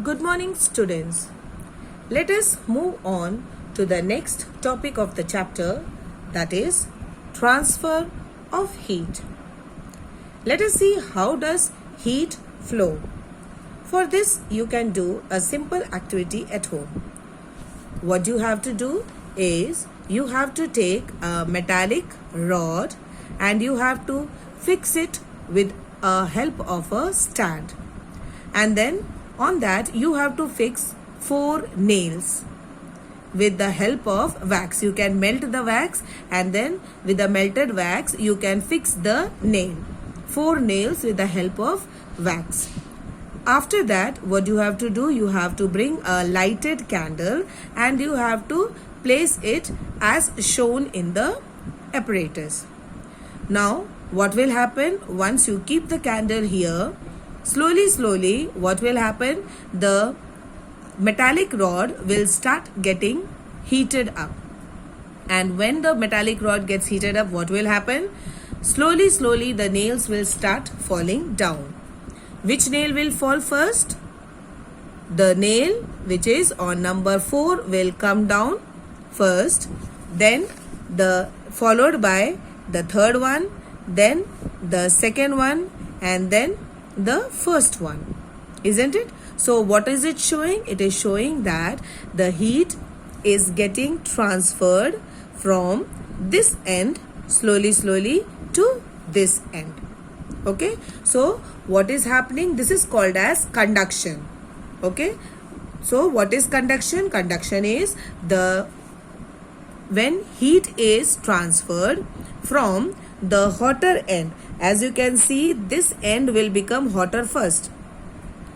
Good morning, students. Let us move on to the next topic of the chapter, that is transfer of heat. Let us see how does heat flow. For this, you can do a simple activity at home. What you have to do is you have to take a metallic rod and you have to fix it with a help of a stand. And then on that you have to fix 4 nails with the help of wax. You can melt the wax and then with the melted wax you can fix the nail. 4 nails with the help of wax. After that, what you have to do, you have to bring a lighted candle and you have to place it as shown in the apparatus. Now, what will happen once you keep the candle here? Slowly, what will happen? The metallic rod will start getting heated up. And when the metallic rod gets heated up, what will happen? Slowly, the nails will start falling down. Which nail will fall first? The nail which is on number 4 will come down first, then followed by the third one, then the second one, and then the first one. Isn't it? So what is it showing? It is showing that the heat is getting transferred from this end slowly to this end. Okay, so what is happening? This is called as conduction. Okay, so what is conduction? Conduction is when heat is transferred from the hotter end. As you can see, this end will become hotter first.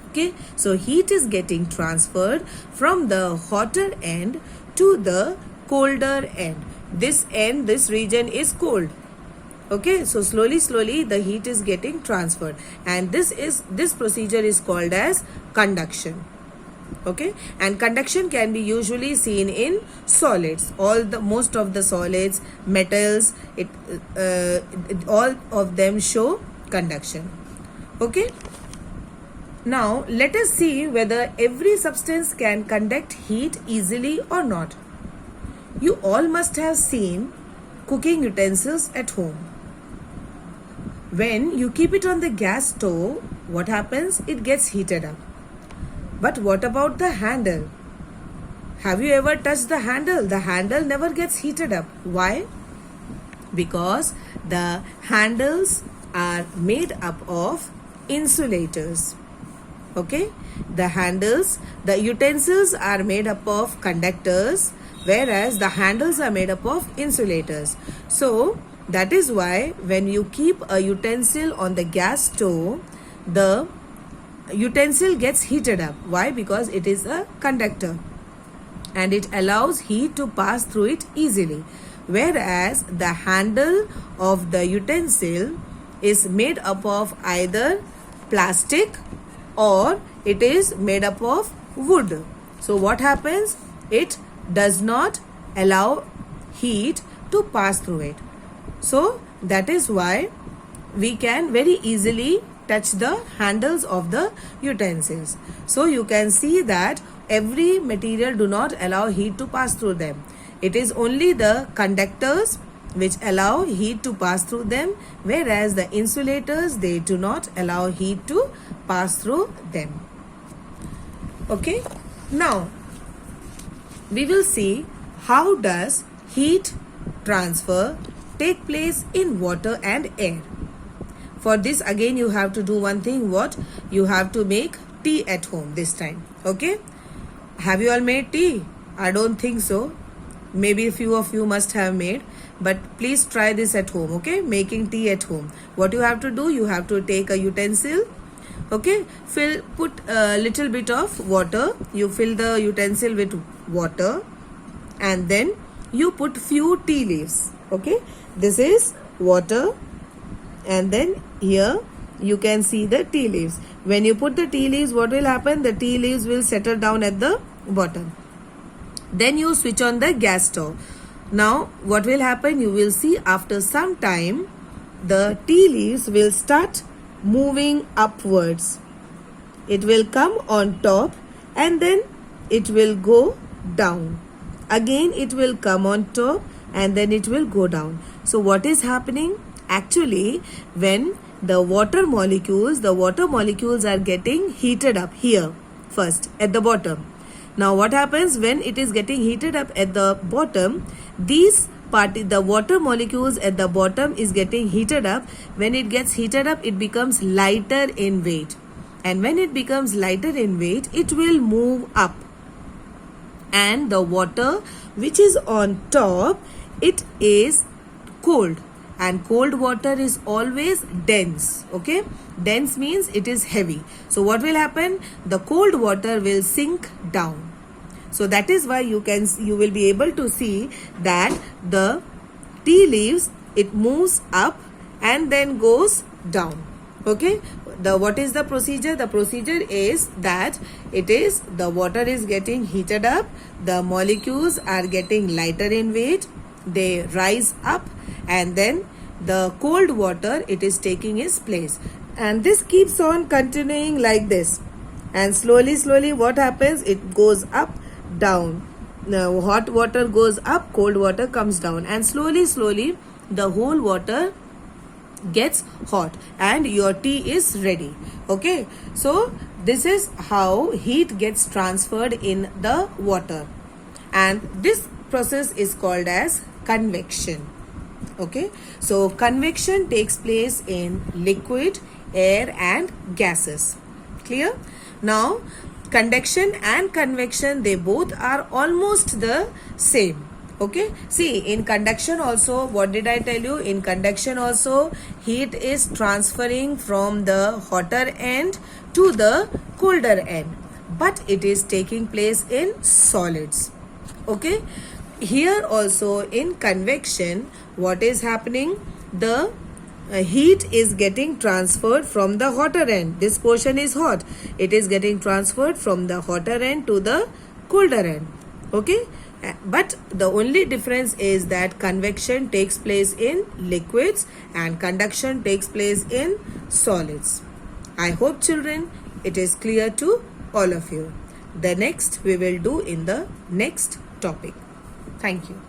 Okay, so heat is getting transferred from the hotter end to the colder end. This region is cold. Okay, so slowly the heat is getting transferred, and this procedure is called as conduction. Okay, and conduction can be usually seen in solids. Most of the solids, metals, all of them show conduction. Okay, now let us see whether every substance can conduct heat easily or not. You all must have seen cooking utensils at home. When you keep it on the gas stove, what happens? It gets heated up. But what about the handle? Have you ever touched the handle? The handle never gets heated up. Why? Because the handles are made up of insulators. Okay? The utensils are made up of conductors, whereas the handles are made up of insulators. So, that is why when you keep a utensil on the gas stove, the utensil gets heated up. Why? Because it is a conductor and it allows heat to pass through it easily. Whereas the handle of the utensil is made up of either plastic or it is made up of wood. So what happens? It does not allow heat to pass through it. So that is why we can very easily touch the handles of the utensils. So you can see that every material do not allow heat to pass through them. It is only the conductors which allow heat to pass through them, whereas the insulators, they do not allow heat to pass through them. Okay, now we will see how does heat transfer take place in water and air. For this, again you have to do one thing. What? You have to make tea at home this time. Okay, have you all made tea? I don't think so. Maybe a few of you must have made, but please try this at home. Okay, making tea at home. What you have to do, you have to take a utensil. Okay, put a little bit of water. You fill the utensil with water and then you put few tea leaves. Okay, this is water and then here you can see the tea leaves. When you put the tea leaves, what will happen? The tea leaves will settle down at the bottom. Then you switch on the gas stove. Now what will happen? You will see after some time the tea leaves will start moving upwards. It will come on top and then it will go down. Again it will come on top and then it will go down. So what is happening? Actually, when the water molecules are getting heated up here first at the bottom. Now what happens when it is getting heated up at the bottom? The water molecules at the bottom is getting heated up. When it gets heated up, it becomes lighter in weight. And when it becomes lighter in weight, it will move up. And the water which is on top, it is cold. And cold water is always dense. Okay? Dense means it is heavy. So what will happen? The cold water will sink down. So that is why you will be able to see that the tea leaves, it moves up and then goes down. Okay? What is the procedure? The procedure is that the water is getting heated up, the molecules are getting lighter in weight, they rise up, and then the cold water, it is taking its place. And this keeps on continuing like this. And slowly what happens? It goes up, down. Now hot water goes up, cold water comes down, and slowly the whole water gets hot and your tea is ready. Okay, so this is how heat gets transferred in the water, and this process is called as convection. Okay, so convection takes place in liquid, air and gases. Clear? Now conduction and convection, they both are almost the same. Okay, see, in conduction also, what did I tell you? In conduction also, heat is transferring from the hotter end to the colder end, but it is taking place in solids. Okay, here also in convection, what is happening? The heat is getting transferred from the hotter end. This portion is hot. It is getting transferred from the hotter end to the colder end. Okay, but the only difference is that convection takes place in liquids and conduction takes place in solids. I hope, children, it is clear to all of you. The next we will do in the next topic. Thank you.